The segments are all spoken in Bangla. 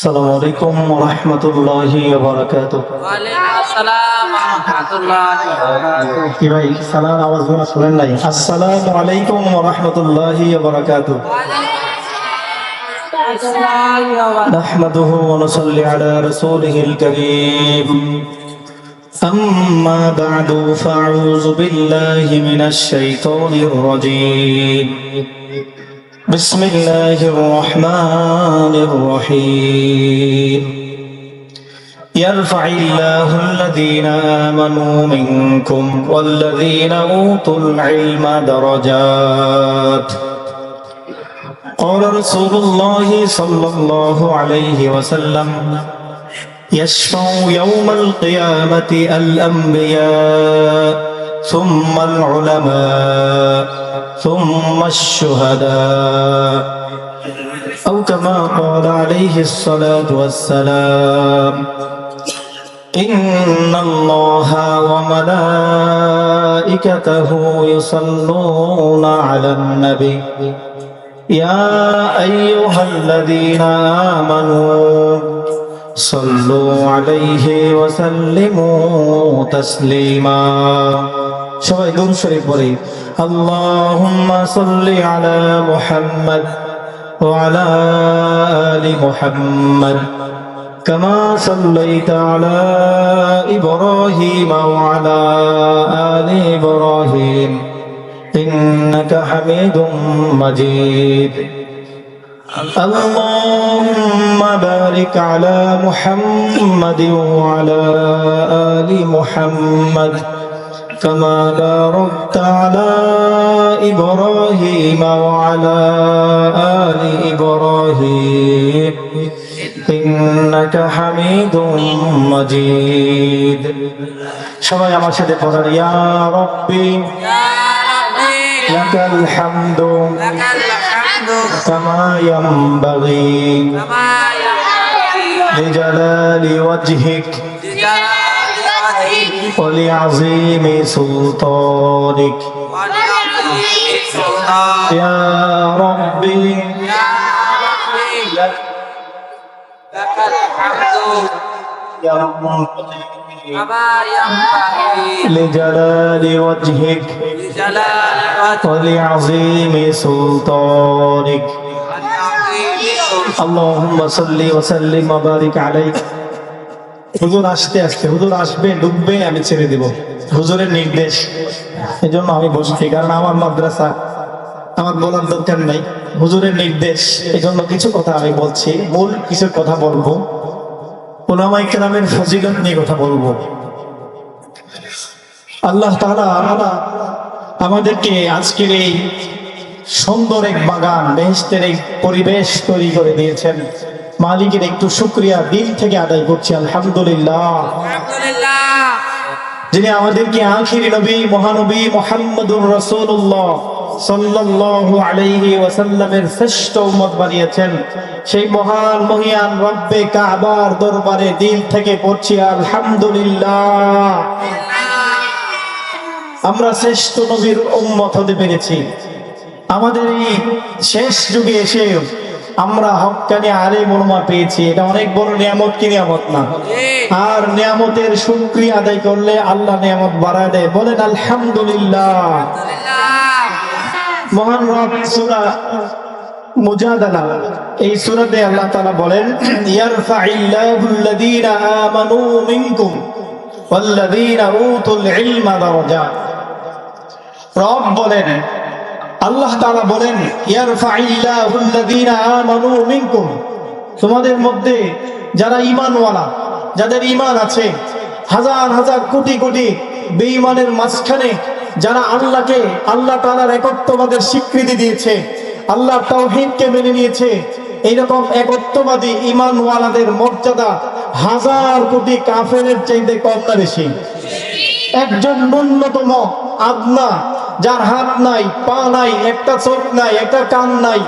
আসসালামু আলাইকুম ওয়া রাহমাতুল্লাহি ওয়া বারাকাতুহু। ওয়া আলাইকুম আসসালাম ওয়া রাহমাতুল্লাহি ওয়া বারাকাতুহু। কি ভাই সালাম আওয়াজ গুলো শুনেন নাই? আসসালামু আলাইকুম ওয়া রাহমাতুল্লাহি ওয়া বারাকাতুহু। নাহমাদুহু ওয়া নুসাল্লি আলা রাসূলিহিল কারীম। أما بعد فأعوذ بالله من الشيطان الرجيم. بسم الله الرحمن الرحيم. يرفع الله الذين آمنوا منكم والذين أوتوا العلم درجات. قال رسول الله صلى الله عليه وسلم: يشفع يوم القيامة الأنبياء ثم العلماء ثم الشهداء، أو كما قال عليه الصلاة والسلام: إن الله وملائكته يصلون على النبي يا أيها الذين آمنوا صلوا عليه وسلموا تسليما. সবাই দুরূদ শরীফ পড়ি। আল্লাহুম্মা সাল্লি আলা মুহাম্মদ ওয়া আলা আলি মুহাম্মদ কামা সাল্লাইতা আলা ইব্রাহিম ওয়া আলা আলি ইব্রাহিম ইন্নাকা হামিদুম মাজিদ। اللهم بارك على محمد وعلى آل محمد كما باركت على إبراهيم وعلى آل إبراهيم إنك حميد مجيد. সবাই আমার সাথে পড়েন, ইয়া রব্বি লাকাল হামদু كما ينبغي لجلال وجهك ولعظيم سلطانك يا ربي لك الحمد لجلال وجهك ولعظيم سلطانك اللهم صل وسلم وبارك عليك. হুজুর আসতে আসতে, হুজুর আসবে ডুববে আমি ছেড়ে দেব, হুজুরের নির্দেশ। এই জন্য আমি বসছি, কারণ আমার মাদ্রাসা, আমার বলার দরকার নাই, হুজুরের নির্দেশ। এই জন্য কিছু কথা আমি বলছি, মূল কিছু কথা বলবো, উলামায়ে কেরামের ফজিলত নিয়ে কথা বলবো। আল্লাহ তাআলা আমাদেরকে আজকের এই সুন্দর এক বাগান, বেহেশতের এক পরিবেশ তৈরি করে দিয়েছেন। মালিকের একটু শুকরিয়া দিল থেকে আদায় করছি, আলহামদুলিল্লাহ। যিনি আমাদেরকে আখিরি নবী মহানবী মুহাম্মদুর রাসূলুল্লাহ সাল্লাল্লাহু আলাইহি ওয়াসাল্লামের শ্রেষ্ঠ উম্মত বানিয়েছেন, সেই মহান মহিয়ান রব্বে কাবার দরবারে দিল থেকে পড়ছি আলহামদুলিল্লাহ। আমরা শ্রেষ্ঠ নবীর উম্মত হতে পেরেছি। আমাদের এই শেষ যুগে এসে আমরা হক্কানি আলেম উলামা পেয়েছি, এটা অনেক বড় নিয়ামত। কি নিয়ামত না? আর নিয়ামতের শুকরিয়া আদায় করলে আল্লাহ নিয়ামত বাড়ায় দেয়। বলেন আলহামদুলিল্লাহ। মহান রব সূরা মুজাদালা, এই সূরাতে আল্লাহ তাআলা বলেন, ইয়ারফাইল্লাহুল্লাযীনা আমানু মিনকুম ওয়াল্লাযীনা উতুল ইলমা দারাজাত। রব বলেন, আল্লাহ তাআলা বলেন, ইয়ারফাইল্লাহুল্লাযীনা আমানু মিনকুম, তোমাদের মধ্যে যারা ঈমানওয়ালা, যাদের ঈমান আছে, হাজার হাজার কোটি কোটি বেঈমানের মাঝখানে যারা আল্লাহকে, আল্লাহ তাআলার একত্ববাদের স্বীকৃতি দিয়েছে, আল্লাহর তাওহীদকে মেনে নিয়েছে, এইরকম একত্ববাদী ঈমানওয়ালাদের মর্যাদা হাজার কোটি কাফেরের চাইতে কম না বেশি? একজন ন্যূনতম আদনা, যার হাত নাই, পা নাই, একটা চোখ নাই, একটা কান নাই,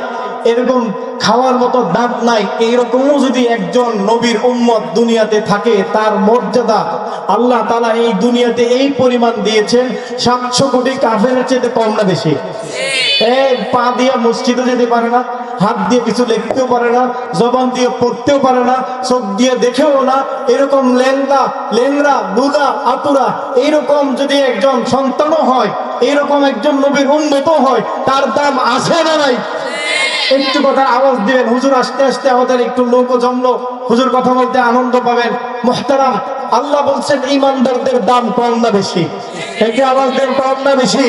এরকম খাওয়ার মতো দাঁত নাই, এইরকমও যদি একজন নবীর উম্মত দুনিয়াতে থাকে, তার মর্যাদা আল্লাহ তাআলা এই দুনিয়াতে এই পরিমাণ দিয়েছেন 700 কোটি কাফেরের চেয়ে কম না বেশি? পা দিয়ে মসজিদে যেতে পারে না, হাত দিয়ে কিছু লিখতেও পারে না, জবান দিয়ে পড়তেও পারে না, চোখ দিয়ে দেখেও না, এরকম লেংরা লুলা আতুরা এইরকম যদি একজন সন্তানও হয়, এইরকম একজন নবীর উম্মত হয়, তার দাম আছে না নাই? একটু কথা আওয়াজ দিবেন। হুজুর আস্তে আস্তে আমাদের একটু লোক জমলো, হুজুর কথা বলতে আনন্দ পাবেন। মুহতারাম, আল্লাহ বলছেন ইমানদারদের দাম কম না বেশি? একটু আওয়াজ দেন, কম না বেশি?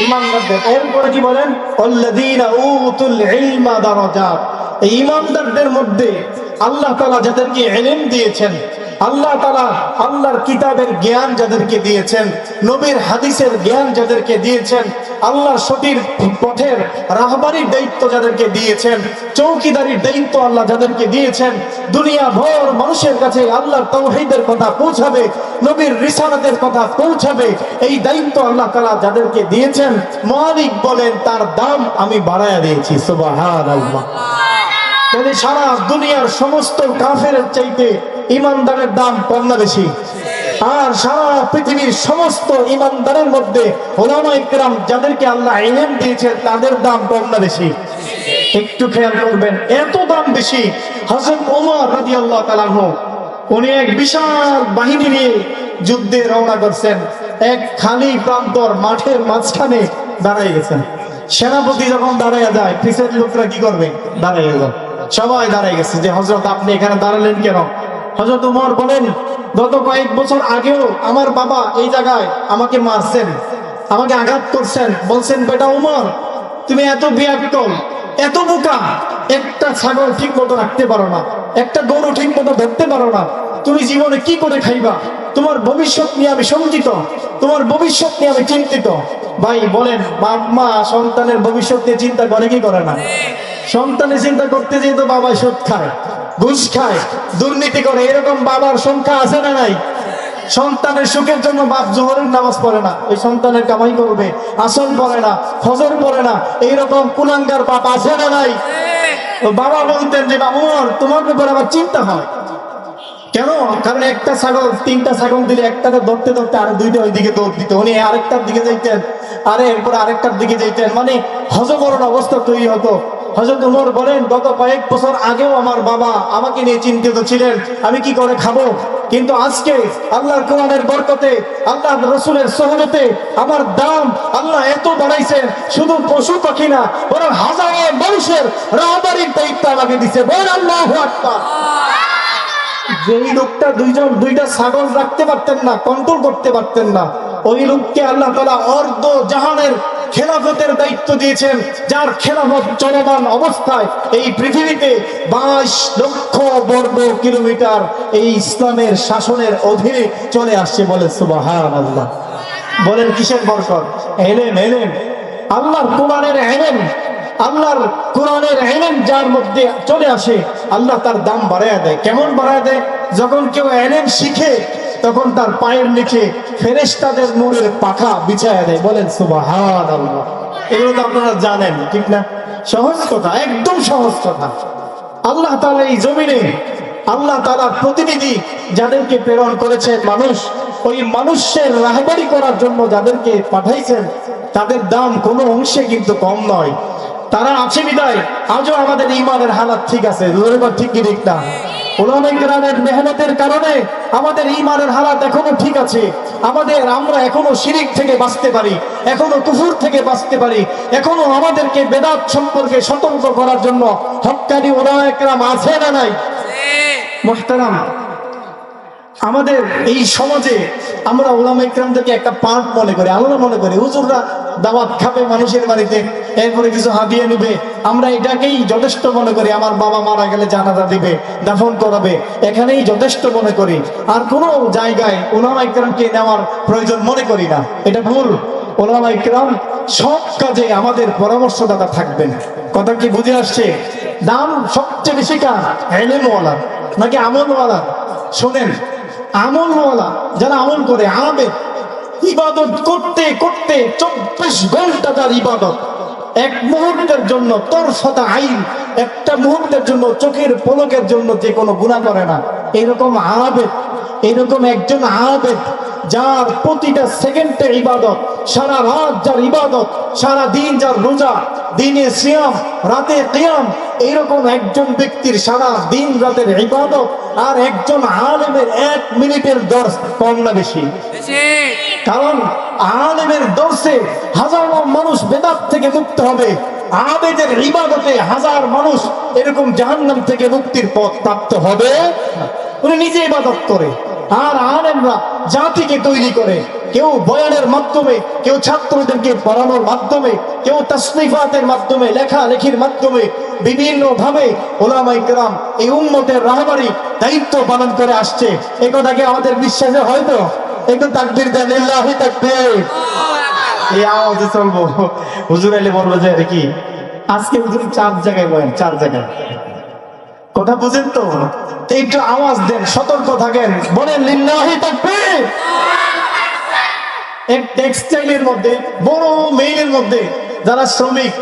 ইমানদারদের। এরপরে কি বলেন? আল্লাযীনা উতুল ইলমা দারাজাত। এই ইমানদারদের মধ্যে আল্লাহ তাআলা যাদেরকে ইলম দিয়েছেন, আল্লাহ তাআলা আল্লাহর কিতাবের জ্ঞান যাদেরকে দিয়েছেন, নবীর হাদিসের জ্ঞান যাদেরকে দিয়েছেন, আল্লাহর সঠিক পথের রাহবারির দায়িত্ব যাদেরকে দিয়েছেন, চৌকিদারির দায়িত্ব আল্লাহ যাদেরকে দিয়েছেন, দুনিয়া ভর মানুষের কাছে আল্লাহর তাওহীদের কথা পৌঁছাবে, নবীর রিসালাতের কথা পৌঁছাবে, এই দায়িত্ব আল্লাহ তাআলা যাদেরকে দিয়েছেন, মালিক বলেন তার দাম আমি বাড়ায়া দিয়েছি। সুবহানাল্লাহ। তাহলে সারা দুনিয়ার সমস্ত কাফেরের চাইতে ইমানদারের দাম কম না বেশি? আর সারা পৃথিবীর সমস্ত ইমানদারের মধ্যে উলামায়ে কেরাম যাদেরকে আল্লাহ ইলম দিয়েছেন তাদের দাম কম না বেশি? একটু খেয়াল করবেন, এত দাম বেশি। হযরত ওমর রাদিয়াল্লাহু তাআলা আনহু উনি এক বিশাল বাহিনী নিয়ে যুদ্ধে রওনা করছেন, এক খালি প্রান্তর মাঠের মাঝখানে দাঁড়ায় গেছেন। সেনাপতি যখন দাঁড়ায় যায়, পিছের লোকরা কি করবে? দাঁড়ায় যায়, সবাই দাঁড়ায় গেছে যে হযরত আপনি এখানে দাঁড়ালেন কেন? হযরত ওমর বলেন, গত কয়েক বছর আগেও আমার বাবা এই জায়গায় আমাকে মারছেন, আমাকে আঘাত করছেন। বলছেন, বেটা ওমর, তুমি এত বিয়াক্কল, এত বোকা, একটা ছাগল ঠিক মতো রাখতে পারো না, একটা গরু ঠিক মতো ধরতে পারো না, তুমি জীবনে কি করে খাইবা? তোমার ভবিষ্যৎ নিয়ে আমি চিন্তিত, তোমার ভবিষ্যৎ নিয়ে আমি চিন্তিত। ভাই বলেন, বাপ মা সন্তানের ভবিষ্যৎ নিয়ে চিন্তা করে কি করে না? সন্তানের চিন্তা করতে যেয়ে তো বাবা সুদ খায়, ঘুষ খায়, দুর্নীতি করে, এরকম বাবার সংখ্যা আছে না নাই? সন্তানের সুখের জন্য বাপ জোহরের নামাজ পড়ে না, ওই সন্তানের কামাই করবে, আসর পড়ে না, ফজর পড়ে না, এইরকম কুলাঙ্গার বাপ আছে না নাই? বাবা বলতেন যে ওমর, তোমার ব্যাপারে আমার চিন্তা হয়। কেন? কারণ একটা ছাগল, তিনটা ছাগল দিলে একটাকে ধরতে ধরতে আরো দুইটা ওই দিকে দৌড় দিত, উনি আরেকটার দিকে যাইতেন, আরে এরপর আরেকটার দিকে যাইতেন, মানে হযবরল অবস্থা তৈরি হতো। হযরত ওমর বলেন, গত কয়েক বছর আগেও আমার বাবা আমাকে নিয়ে চিন্তিত ছিলেন, আমি কি করে খাবো। কিন্তু আজকে আল্লাহর কোরআনের বরকতে, আল্লাহর রাসূলের সুন্নতে আমার দাম আল্লাহ এত বাড়াইছেন, শুধু পশু পাখি না, বরং হাজারো মানুষের রাহবারির দায়িত্ব আমাকে দিয়েছে। বলেন আল্লাহু আকবার। যেই লোকটা দুইটা ছাগল রাখতে পারতেন না, কন্ট্রোল করতে পারতেন না, ওই লোককে আল্লাহ তাআলা অর্ধ জাহানের খেলাফতের দায়িত্ব দিয়েছেন, যার খেলাফত চলমান অবস্থায় এই পৃথিবীতে 22 লক্ষ বর্গ কিলোমিটার এই ইসলামের শাসনের অধীনে চলে আসছে। বলে সুবহানাল্লাহ। বলেন কিসের বরকত? ইলম। আল্লাহর কোরআনের ইলম, আল্লাহর কোরআনের ইলম যার মধ্যে চলে আসে, আল্লাহ তার দাম বাড়ায় দেয়। কেমন বাড়ায় দেয়? যখন কেউ ইলম শিখে, তখন তার পায়ের নিচে ফেরেশতাদের নূরের পাখা বিছায়া দেয়। বলেন সুবহানাল্লাহ। এগুলো তো আপনারা জানেন, ঠিক না? সহজ কথা, একদম সহজ কথা। আল্লাহ তাআলা এই জমিনে, আল্লাহ তাআলার প্রতিনিধি যাদেরকে প্রেরণ করেছেন, মানুষ, ওই মানুষের রাহবারি করার জন্য যাদেরকে পাঠাইছেন, তাদের দাম কোনো অংশে কিন্তু কম নয়। তারা আছে বিদায় আজও আমাদের ঈমানের হালাত ঠিক আছে। ঠিক কি ঠিক না? উলামায়ে কেরামের মেহনতের কারণে আমাদের ঈমানের হালাত এখনো ঠিক আছে। আমরা এখনো শিরিক থেকে বাঁচতে পারি, এখনো কুফর থেকে বাঁচতে পারি, এখনো আমাদেরকে বেদাত সম্পর্কে সতর্ক করার জন্য হক্কানি উলামায়ে কেরাম আছে না নাই? মুহতারাম, আমাদের এই সমাজে আমরা উলামায়ে কেরামদেরকে একটা পার্ট মনে করি, আমরা মনে করি হুজুররা দাওয়াত খাবে মানুষের বাড়িতে, এরপরে কিছু হাদিয়া নিবে, আমরা এটাকেই যথেষ্ট মনে করি। আমার বাবা মারা গেলে জানাজা দিবে, দাফন করাবে, এখানেই যথেষ্ট মনে করি। আর কোনো জায়গায় উলামায়ে কেরামকে নেওয়ার প্রয়োজন মনে করি না। এটা ভুল। উলামায়ে কেরাম সব কাজে আমাদের পরামর্শদাতা থাকবেন। কথা কি বুঝে আসছে? দাম সবচেয়ে বেশি কার? ইলমওয়ালা নাকি আমলওয়ালা? শোনেন, আমলওয়ালা যারা আমল করে, আবেদ, ইবাদত করতে করতে 24 ঘন্টা তার ইবাদত, এক মুহূর্তের জন্য তরফাতা আইন, একটা মুহূর্তের জন্য, চোখের পলকের জন্য যে কোনো গুনাহ করে না, এরকম আবেদ, এরকম একজন আবেদ যার প্রতিটা সেকেন্ডে ইবাদত, সারা রাত যার ইবাদত, সারা দিন যার রোজা, দিনে সিয়াম, রাতে কিয়াম, এইরকম একজন ব্যক্তির সারা দিন রাতের ইবাদত আর একজন আলেমের 1 মিনিটের দর্শ কম না বেশি? কারণ আলেমের দর্শে হাজারো মানুষ বেদাত থেকে মুক্ত হবে, আবেদের ইবাদতে হাজার মানুষ এরকম জাহান্নাম থেকে মুক্তির পথ প্রাপ্ত হবে। উনি নিজে ইবাদত করে, আর আলেমরা জাতিকে তৈরি করে, কেউ বয়ানের মাধ্যমে, কেউ ছাত্রদেরকে পড়ানোর মাধ্যমে, কেউ তাসনিফাতের মাধ্যমে, লেখালেখির মাধ্যমে বিভিন্ন ভাবে ওলামায়ে কেরাম এই উম্মতের রাহবারি দায়িত্ব পালন করে আসছে। এই কথাকে আমাদের বিশ্বাসে হয়তো একটু তাকবীর দেন, লিল্লাহি তাকবীর। এই আওয়াজে চলবো, হুজুর এলে বলবো যে কি আজকে হুজুর 4 জায়গায় বলেন, 4 জায়গায়, কথা বুঝেন তো? একটু আওয়াজ দেন, সতর্ক থাকেন, বলেন লিল্লাহি তাকবীর। এক টেক্সটাইলের মধ্যে, বড় মেইলের মধ্যে যারা শ্রমিক,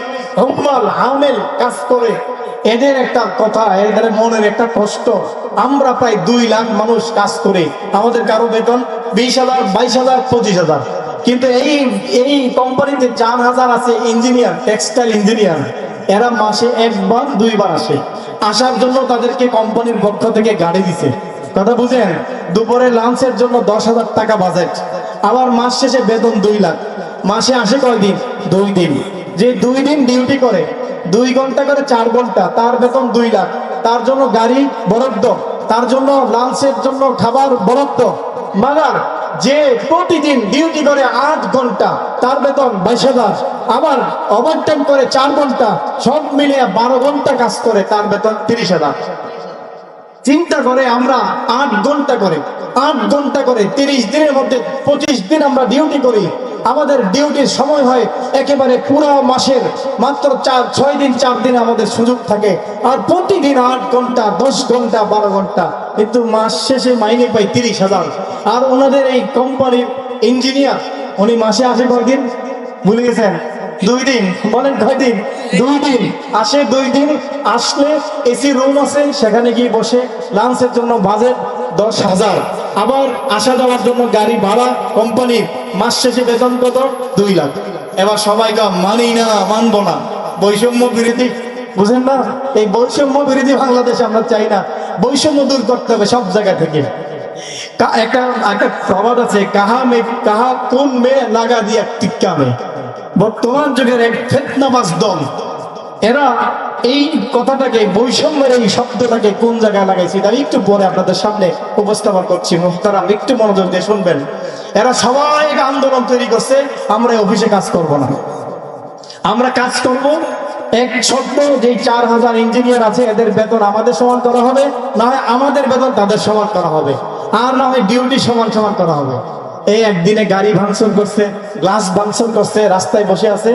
হুম্মাল, আমেল কাজ করে, এদের একটা কথা, এদের মনের একটা কষ্ট। আমরা প্রায় 2 লাখ মানুষ কাজ করে, আমাদের কারো বেতন 20,000, 22,000, 25,000, কিন্তু এই কোম্পানিতে 4,000 আছে ইঞ্জিনিয়ার, টেক্সটাইল ইঞ্জিনিয়ার, এরা মাসে 1 বার 2 বার আসে। আসার জন্য তাদেরকে কোম্পানির পক্ষ থেকে গাড়ি দিছে, কথা বুঝেন? দুপুরে লাঞ্চের জন্য 10,000 টাকা বাজেট, আবার মাস শেষে বেতন 2 লাখ। মাসে আসে কয়দিন? 2 দিন। যে 2 দিন ডিউটি করে, 2 ঘন্টা করে 4 ঘন্টা, তার বেতন 2 লাখ। তার জন্য গাড়ি বরাদ্দ, তার জন্য লাঞ্চের জন্য খাবার বরাদ্দ। মাগার যে প্রতিদিন ডিউটি করে 8 ঘন্টা, তার বেতন 22,000। আবার ওভারটাইম করে 4 ঘন্টা, সব মিলিয়ে 12 ঘন্টা কাজ করে, তার বেতন 30,000। চিন্তা করে, আমরা 8 ঘন্টা করে 30 দিনের মধ্যে 25 দিন আমরা ডিউটি করি। আমাদের ডিউটির সময় হয় একেবারে পুরো মাসের মাত্র 6 দিন, 4 দিন আমাদের সুযোগ থাকে, আর প্রতিদিন 8 ঘন্টা, 10 ঘন্টা, 12 ঘন্টা, কিন্তু মাস শেষে মাইনে পাই 30,000। আর ওনাদের এই কোম্পানির ইঞ্জিনিয়ার, উনি মাসে আসে কয়দিন ভুলে গেছেন? 2 দিন। বলেন কয়দিন? 2 দিন আসে। 2 দিন আসলে এসি রুম আছে, সেখানে গিয়ে বসে, লাঞ্চের জন্য বাজেট 10,000, আবার আসা যাওয়ার জন্য গাড়ি ভাড়া কোম্পানির, মাস শেষে বেতন কত? 2 লাখ। এবার সবাই মানি না, মানবো না, বৈষম্য বিরোধী, বুঝেন না? এই বৈষম্য বিরোধী বাংলাদেশে আমরা চাই না, বৈষম্য দূর করতে হবে সব জায়গা থেকে। একটা প্রবাদ আছে, কাহা কোন মেয়ে লাগা দিয়া টিক্কা মেয়ে। বর্তমান যুগের এক ফিতনাবাজ দল, এরা এই কথাটাকে, বৈষম্যের এই শব্দটাকে কোন জায়গায় লাগাইছে আমি একটু পরে আপনাদের সামনে উপস্থাপন করছি। মুহতারাম একটু মনোযোগ দিয়ে শুনবেন। এরা সবাই আন্দোলন তৈরি করছে, আমরা অফিসে কাজ করব না, আমরা কাজ করব এক শর্ত, যে 4,000 ইঞ্জিনিয়ার আছে এদের বেতন আমাদের সমান করা হবে, না হয় আমাদের বেতন তাদের সমান করা হবে, আর না হয় ডিউটি সমান সমান করা হবে। এই একদিনে গাড়ি ভাঙচুর করছে, গ্লাস ভাঙচুর করছে, রাস্তায় বসে আছে।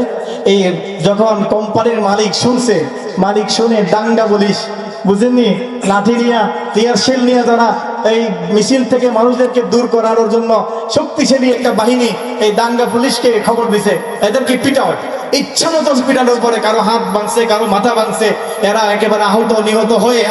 এই যখন কোম্পানির মালিক শুনে দাঙ্গা পুলিশ, বুঝেননি, লাঠি নিয়ে, টিয়ারশেল নিয়ে, যারা এই মিছিল থেকে মানুষদেরকে দূর করানোর জন্য শক্তিশালী একটা বাহিনী এই দাঙ্গা পুলিশকে খবর দিছে, এদেরকে পিটাও। ইচ্ছা মতো পিটানোর পরে কারো হাত ভাঙছে, কারো মাথা ভাঙছে, এরা একেবারে আহত হয়ে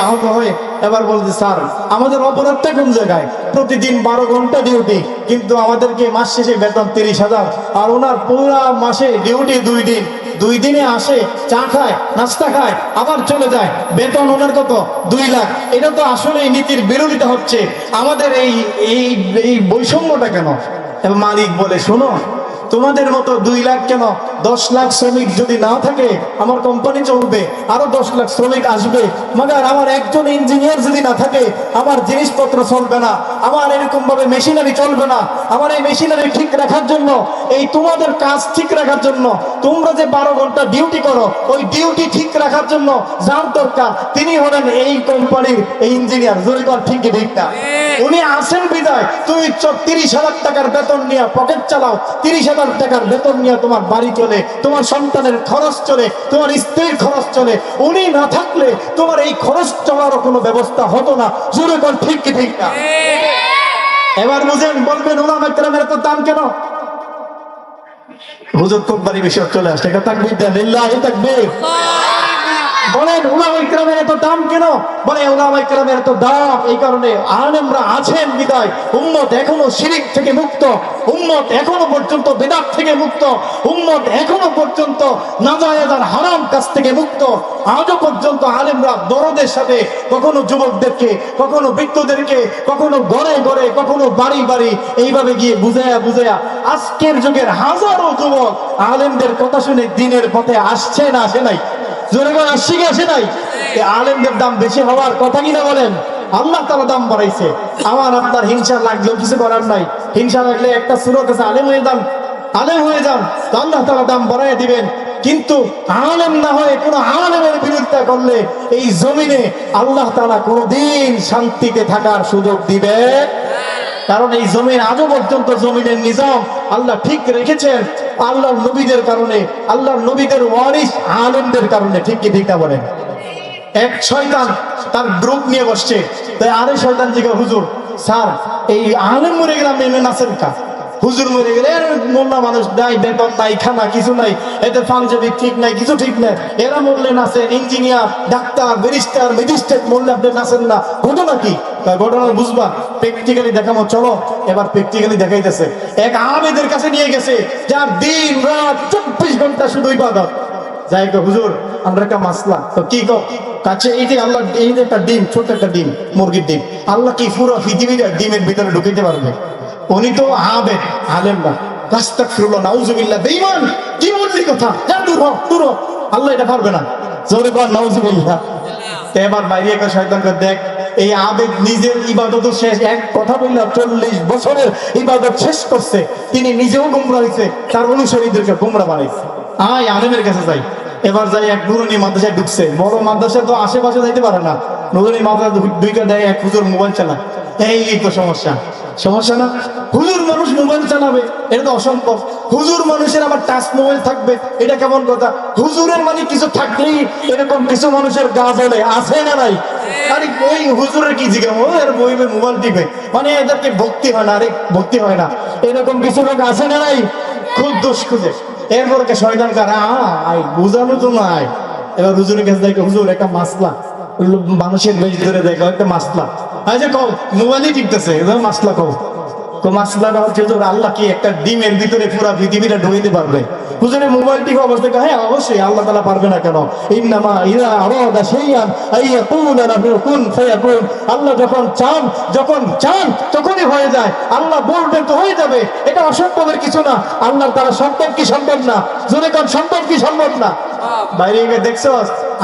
এবার বলছে, স্যার আমাদের অপরাধটা কোন জায়গায়? প্রতিদিন 12 ঘন্টা ডিউটি, কিন্তু আমাদেরকে মাস শেষে বেতন 30,000, আর ওনার পুরা মাসে ডিউটি 2 দিন। 2 দিনে আসে, চা খায়, নাস্তা খায়, আবার চলে যায়, বেতন ওনার কত? 2 লাখ। এটা তো আসলে নীতির বিরোধিতা হচ্ছে। আমাদের এই বৈষম্যটা কেন? এবার মালিক বলে, শোনো, তোমাদের মতো 2 লাখ কেন, 10 লাখ শ্রমিক যদি না থাকে আমার কোম্পানি চলবে, আরো 10 লাখ শ্রমিক আসবে, মাগার আমার একজন ইঞ্জিনিয়ার যদি না থাকে আমার জিনিসপত্র চলবে না, আমার এরকম ভাবে মেশিনারি চলবে না। আমার এই মেশিনারি ঠিক রাখার জন্য, এই তোমাদের কাজ ঠিক রাখার জন্য, তোমরা যে 12 ঘন্টা ডিউটি করো, ওই ডিউটি ঠিক রাখার জন্য যার দরকার তিনি হলেন এই কোম্পানির এই ইঞ্জিনিয়ার। জরিকর ঠিক ঠিক না? উনি আসেন বিদায় তুমি 30,000 টাকার বেতন নিয়ে পকেট চালাও, 30,000 টাকার বেতন নিয়ে তোমার বাড়ি চলে, তোমার সন্তানের খরচ চলে, তোমার স্ত্রীর খরচ চলে। উনি না থাকলে তোমার এই খরচ চলারও কোনো ব্যবস্থা হতো না। জরিকর ঠিক কি ঠিক না? এবার বুঝেন, বলবেন উলামায়ে কেরামের এত দাম কেন? হুজুর কোম্পানি বিষয় চলে আসছে, এটা তাকবীর দেন, লিল্লাহি তাকবীর। বলেন উলামায়ে কেরামের এত দাম কেন? বলে উলামায়ে কেরামের এত দাম এই কারণে আলেমরা আছেন বিদায় উম্মত এখনো শিরক থেকে মুক্ত, উম্মত এখনো পর্যন্ত বিদআত থেকে মুক্ত, উম্মত এখনো পর্যন্ত নাজায়েজ আর হারাম কাজ থেকে মুক্ত। আজও পর্যন্ত আলেমরা দরদের সাথে কখনো যুবকদেরকে, কখনো বৃদ্ধদেরকে, কখনো ঘরে ঘরে, কখনো বাড়ি বাড়ি এইভাবে গিয়ে বুঝায়া বুঝায়া আজকের যুগের হাজারো যুবক আলেমদের কথা শুনে দিনের পথে আসছে না আসে নাই? জোরে করে আসছে কি আসে নাই? এই আলেমদের দাম বেশি হওয়ার কথা কিনা বলেন? আল্লাহ তাআলা দাম বাড়াইছে। আমার আপনার হিংসা লাগলেও কিছু করার নাই। হিংসা লাগলে একটা সূরত আছে, আলেম হয়ে যান, আলেম হয়ে যান, তো আল্লাহ তাআলা দাম বাড়াইয়া দিবেন। কিন্তু আলেম না হয়ে কোন আলেমের বিরোধিতা করলে এই জমিনে আল্লাহ তাআলা কোনদিন শান্তিতে থাকার সুযোগ দিবে। কারণ এই জমিন আজও পর্যন্ত জমিনের নিজাম আল্লাহ ঠিক রেখেছেন আল্লাহর নবীদের কারণে, আল্লাহর নবীদের ওয়ারিস আলেমদের কারণে। ঠিক কি ঠিক না বলেন? এক শয়তান তার গ্রুপ নিয়ে বসছে, তাই আরে শয়তান জিজ্ঞা, হুজুর স্যার এই আলেম মরে গেলাম এমনি নাচেন কা? হুজুর মরে গেলে মোল্লা মানুষ নাই, বেতন নাই, খানা কিছু নাই, এতে পাঞ্জাবি ঠিক নাই, কিছু ঠিক নাই, এরা মরলে নাচেন, ইঞ্জিনিয়ার, ডাক্তার, ব্যারিস্টার, ম্যাজিস্ট্রেট মরলে আপনি নাচেন না, ঘটনা কি? ঘটনা বুঝবা, প্র্যাকটিক্যালি দেখাবো, চলো। এবার প্র্যাকটিক্যালি দেখাইতেছে। এক আবেদের কাছে নিয়ে গেছে যার দিন রাত 24 ঘন্টা শুধু ইবাদত। যাই গো হুজুর আমরা একটা মাসলা, তো কি কো? কাছে এই যে আল্লাহ, এই যে একটা ডিম, ছোট একটা ডিম, মুরগির ডিম, আল্লাহ কি পুরো পৃথিবীটা ডিমের ভিতরে ঢুকাইতে পারবে? উনি তো আবেদ, আলেম না। আস্তাগফিরুল্লাহ, নাউজুবিল্লাহ, বেঈমান, কি বললি কথা? যা দূর হ, দূর হ, আল্লাহ এটা পারবে না। জোরে বল নাউজুবিল্লাহ। এবার বাইরে একটা শয়তানকে দেখ, এই আবেদ নিজের ইবাদত শেষ, এক কথা বললে 40 বছরের ইবাদত শেষ করছে, তিনি নিজেও গোমরা হয়েছে, তার অনুসারীদেরকে গোমরা বানাইছে। আয় আলেমের কাছে যাই। এবার যাই এক নুরানি মাদ্রাসায় ঢুকছে, বড় মাদ্রাসা তো আশেপাশে যাইতে পারে না, নুরানি মাদ্রাসা দুইটা দেয়, এক হুজুর মোবাইল চালা। এই তো সমস্যা, সমস্যা না? হুজুর মানুষ মোবাইল চালাবে, এটা তো অসম্ভব। হুজুর মানুষের আবার টাচ মোবাইল থাকবে, এটা কেমন কথা? হুজুরের মানে কিছু থাকলেই এরকম কিছু মানুষের গা জ্বলে, আছে না নাই? আরে ওই হুজুরের কি জিজ্ঞাসা, ও এর বইবে মোবাইল টিপে, মানে এদেরকে ভক্তি হয় না। আরে ভক্তি হয় না, এরকম কিছু লোক আছে না নাই? খুব দোষ খুঁজে। এরপরে শয়তান কারা আয় বুঝানো তো নাই। এবার হুজুরের কাছে দেখে, হুজুর একটা মাসলা, মানুষের বেশ ধরে দেখো একটা মাসলা। আচ্ছা কও, মোবাইলই টিপতেছে, মাসলা কও। মাসলাটা হচ্ছে আল্লাহ কি একটা ডিমের ভিতরে পুরো পৃথিবীটা ঢুকাইতে পারবে? হুজুরের মোবাইল টিপা অবস্থা, হ্যাঁ অবশ্যই আল্লাহ তাআলা পারবে না কেন? ইন্নামা ইযা আরাদা শাইআন আইয়াকুনা লাহু কুন ফায়াকুন। আল্লাহ যখন চান তখনই হয়ে যায়। আল্লাহ বলবেন তো হয়ে যাবে, এটা অসম্ভবের কিছু না। আল্লাহর দ্বারা সম্ভব কি সম্ভব না? জোরে কোন সম্ভব কি সম্ভব না? বাইরে গিয়ে দেখছো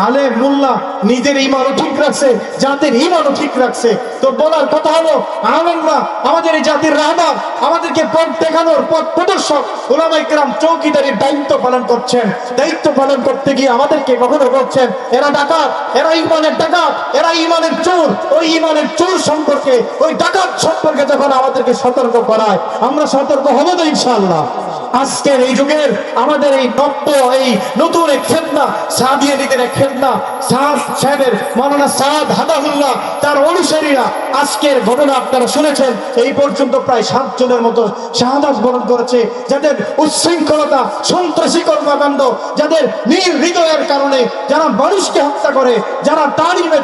আলেম মোল্লা নিজের ঈমানও ঠিক রাখছে, জাতির ঈমানও ঠিক রাখছে। তো বলার কথা হলো আলেমরা আমাদের এই জাতির রাহবার, আমাদেরকে পথ দেখানোর, পথ প্রদর্শক। উলামায়ে কেরাম চৌকিদারির দায়িত্ব পালন করছেন। দায়িত্ব পালন করতে গিয়ে আমাদেরকে কখনো করছেন এরা ডাকাত, এরা ঈমানের ডাকাত, এরা ঈমানের চোর। ওই ঈমানের চোর সম্পর্কে, ওই ডাকাত সম্পর্কে যখন আমাদেরকে সতর্ক করায়, আমরা সতর্ক হব তো ইনশাআল্লাহ। আজকের এই যুগের আমাদের এই এই নতুন এক ফিতনা, সাদিয়ানীদের এক ফিতনা, সাদ সাহেবের মাওলানা সাদ হাদাহুল্লাহ তার অনুসারীরা, আজকের ঘটনা আপনারা শুনেছেন, এই পর্যন্ত প্রায় 7 জনের মতো শাহাদাত বরণ করেছে, যাদের উচ্ছৃঙ্খলতা, সন্ত্রাসী কর্মকাণ্ড, যাদের নির্হৃদয়ের কারণে, যারা মানুষকে হত্যা করে, যারা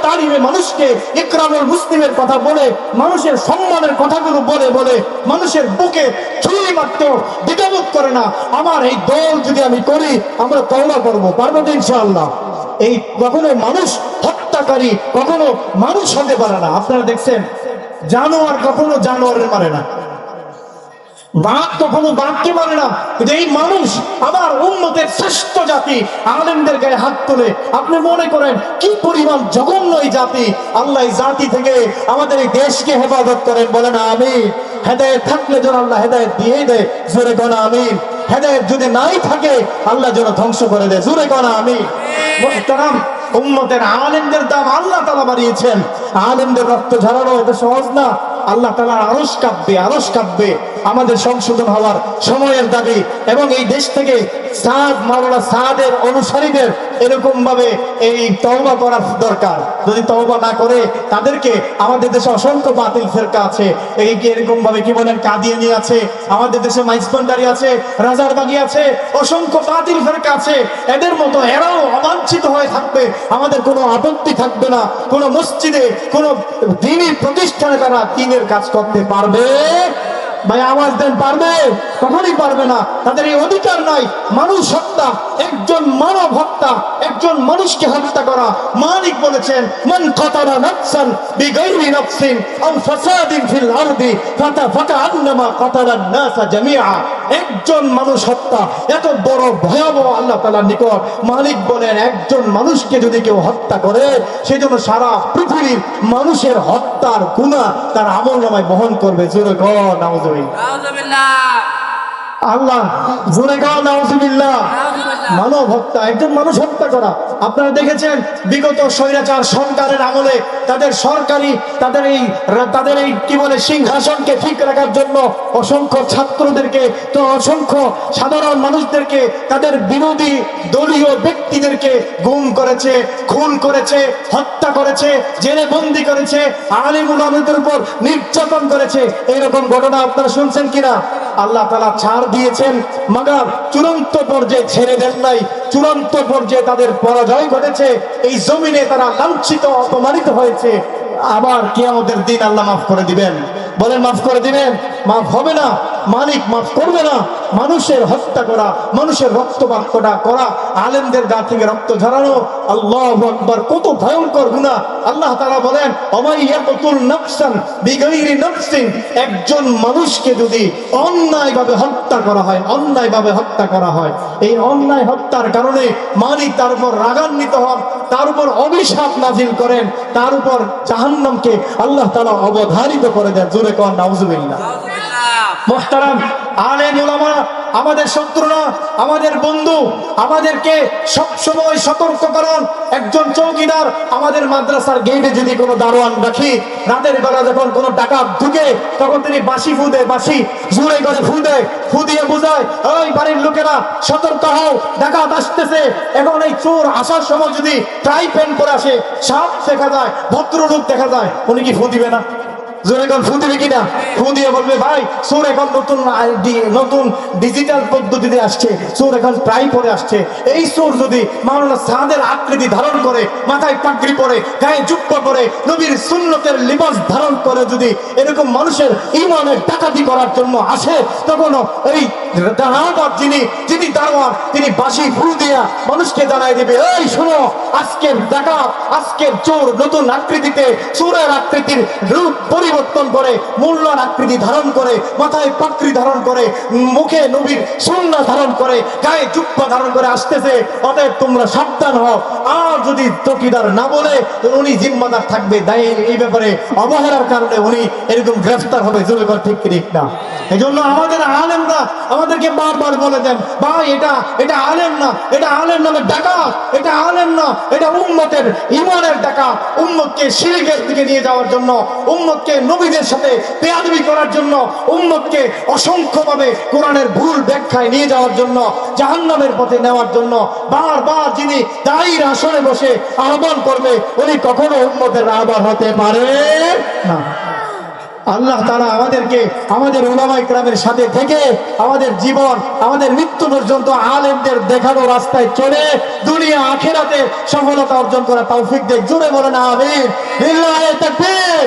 তালিমে মানুষকে ইকরামুল মুসলিমের কথা বলে, মানুষের সম্মানের কথাগুলো বলে বলে মানুষের বুকে ছুরি মারতেও দ্বিধাবোধ করে না। আমার এই দল যদি আমি করি, আমরা তওবা করবো, পারবো তো ইনশাআল্লাহ। এই কখনো মানুষ হত্যাকারী কখনো মানুষ হতে পারে না। আপনারা দেখছেন জানোয়ার কখনো জানোয়ারের মারে না, বাঘ কখনো বাঘকে মানে না, কিন্তু এই মানুষ আমার উম্মতের শ্রেষ্ঠ জাতি, আলেমদের গায়ে হাত তোলে। আপনি মনে করেন কি পরিমাণ জঘন্য এই জাতি। আল্লাহ এই জাতি থেকে আমাদের এই দেশকে হেফাজত করেন, বলেন আমিন। হেদায়েত থাকলে যেন আল্লাহ হেদায়েত দিয়ে দেয়, জোরে গনা আমিন। হেদায়েত যদি নাই থাকে আল্লাহ যেন ধ্বংস করে দেয়, জোরে গনা আমিন। মুহতারাম উম্মতের আলেমদের দাম আল্লাহ তাআলা বাড়িয়েছেন। আলেমদের রক্ত ঝরানো এটা সহজ না। আল্লাহ তাআলার আরশ কাঁপবে, আরশ কাঁপবে। আমাদের সংশোধন হওয়ার সময়ের দাবি, এবং এই দেশ থেকে মাওলানা সাদের অনুসারীদের এরকম ভাবে এই তওবা করার দরকার। যদি তওবা না করে তাদেরকে, আমাদের দেশে অসংখ্য বাতিল ফেরকা আছে, এই কি এরকম ভাবে কি বলেন কাদিয়ানি আছে, আমাদের দেশে মাইজভান্ডারি আছে, রাজারবাগী আছে, অসংখ্য বাতিল ফেরকা আছে। এদের মতো এরাও অবাঞ্ছিত হয়ে থাকবে, আমাদের কোনো আপত্তি থাকবে না। কোনো মসজিদে, কোনো দ্বীনি প্রতিষ্ঠানে তারা দ্বীনের কাজ করতে পারবে? ভাই আওয়াজ দেন, পারবে? কখনই পারবে না। তাদের এই অধিকার নাই। মানুষ হত্যা, একজন মানব হত্যা, একজন মানুষকে হত্যা করা। মালিক বলেছেন, মান কাতালা নাফসান বিগাইরি নাফসিন আও ফাসাদিন ফিল আরদি ফাকাআন্নামা কাতালান নাসা জামিআ। একজন মানুষ হত্যা এত বড় ভয়াবহ আল্লাহ তাআলার নিকট। মালিক বলেন, একজন মানুষকে যদি কেউ হত্যা করে, সেজন্য সারা পৃথিবীর মানুষের হত্যার গুনাহ তার আমলনামায় বহন করবে। জোরে কর নাউযুবিল্লাহ। আল্লাহ জোরে গাও নাউযুবিল্লাহ। মানব হত্যা, একজন মানুষ হত্যা করা। আপনারা দেখেছেন বিগত স্বৈরাচার সরকারের আমলে তাদের সরকারি, তাদের এই কি বলে সিংহাসনকে ঠিক রাখার জন্য অসংখ্য ছাত্রদেরকে, তো অসংখ্য সাধারণ মানুষদেরকে, তাদের বিরোধী দলীয় ব্যক্তিদেরকে গুম করেছে, খুন করেছে, হত্যা করেছে, জেলে বন্দী করেছে, আলেম উলামাদের উপর নির্যাতন করেছে। এইরকম ঘটনা আপনারা শুনছেন কিনা? আল্লাহ তাআলা ছাড় দিয়েছেন, মাগার চূড়ান্ত পর্যায়ে ছেড়ে দেন নাই। চূড়ান্ত পর্যায়ে তাদের পরাজয় ঘটেছে। এই জমিনে তারা লাঞ্ছিত, অপমানিত হয়েছে। আবার কিয়ামতের দিন আল্লাহ মাফ করে দিবেন। বলেন মাফ করে দিবেন? মাফ হবে না, মালিক মাফ করবে না। মানুষের হত্যা করা, মানুষের রক্তপাত করা, আলেমদের গা থেকে রক্ত ঝরানো, আল্লাহু আকবার, কত ভয়ঙ্কর গুনাহ। আল্লাহ তাআলা বলেন, ওমাই ইয়াকতুল নাফসান বিগাইরি নাফসিন, একজন মানুষকে যদি অন্যায়ভাবে হত্যা করা হয়, অন্যায়ভাবে হত্যা করা হয়, এই অন্যায় হত্যার কারণে মালিক তার উপর রাগান্বিত হন, তার উপর অভিশাপ নাজিল করেন, তার উপর জাহান্নামকে আল্লাহ তাআলা অবধারিত করে দেন। জোরে কর নাউযুবিল্লাহ। মুহতারাম আলেম উলামা, আমাদের শত্রু না, আমাদের বন্ধু। আমাদেরকে সবসময় সতর্ক করুন। একজন চৌকিদার, আমাদের মাদ্রাসার গেটে যদি কোনো দারোয়ান রাখি, রাতের বেলা যখন কোনো ডাকাত ঢুকে, তখন তিনি বাঁশি ফু দেয়, বাঁশি জোরে করে ফু দেয়, ফু দিয়ে বুঝায়, ওই বাড়ির লোকেরা সতর্ক হও, ডাকাত আসতেছে। এখন এই চোর আসার সময় যদি ট্রাই প্যান্ট পরে আসে, সাপ দেখা যায়, ভদ্রলোক দেখা যায়, উনি কি ফু দিবে না? জোরে কোন ফু দিবে কিনা? ফু দিয়ে বলবে, ভাই চোর এখন নতুন ডিজিটাল পদ্ধতিতে আসছে, চোর এখন ট্রাই পরে আসছে। এই চোর যদি মাওলানা সাদের আকৃতি ধারণ করে, মাথায় পাগড়ি পরে, গায়ে জুব্বা পরে, নবীর সুন্নতের লিবাস ধারণ করে যদি এরকম মানুষের ঈমানের ডাকাতি করার জন্য আসে, তখন এই যিনি দারোয়ান, তিনি বাঁশি ফু দিয়া মানুষকে জানাই দেবে, এই শোনো, আজকের ডাকাত, আজকের চোর নতুন আকৃতিতে, চোরের আকৃতির রূপ পরিবর্তন করে, মূল্যার আকৃতি ধারণ করে, মাথায় পাগড়ি ধারণ করে, মুখে নবীর সুন্নাহ ধারণ করে, গায়ে জুব্বা ধারণ করে আসতেছে। অতএব তোমরা সাবধান হও। আর যদি চৌকিদার না বলে, উনি জিম্মাদার থাকবে, দায়ী এই ব্যাপারে অবহেলার কারণে উনি এরকম গ্রেফতার হবে। জোরে কর ঠিক না? এই জন্য আমাদের আলেমরা আমাদেরকে বারবার বলে দেন, ভাই এটা আলেম না, এটা আলেম নামে ডাকাত, এটা আলেম না, এটা উম্মতের ঈমানের ডাকাত। উম্মতকে শিরকের দিকে নিয়ে যাওয়ার জন্য, উম্মতকে নবীদের সাথে বেয়াদবি করার জন্য, উম্মতকে অসংখ্যভাবে কোরআনের ভুল ব্যাখ্যায় নিয়ে যাওয়ার জন্য, জাহান্নামের পথে নেওয়ার জন্য বারবার যিনি দায়ীর আসনে বসে আহ্বান করবে, উনি কখনো উম্মতের রাহবার হতে পারে না। আল্লাহ তাআলা আমাদেরকে আমাদের উলামা ইকরামের সাথে থেকে আমাদের জীবন, আমাদের মৃত্যু পর্যন্ত আলেমদের দেখানো রাস্তায় চলে দুনিয়া আখিরাতে সফলতা অর্জন করা তৌফিক দেন। জোরে বলেন আমিন। লিল্লাহি তাকবীর।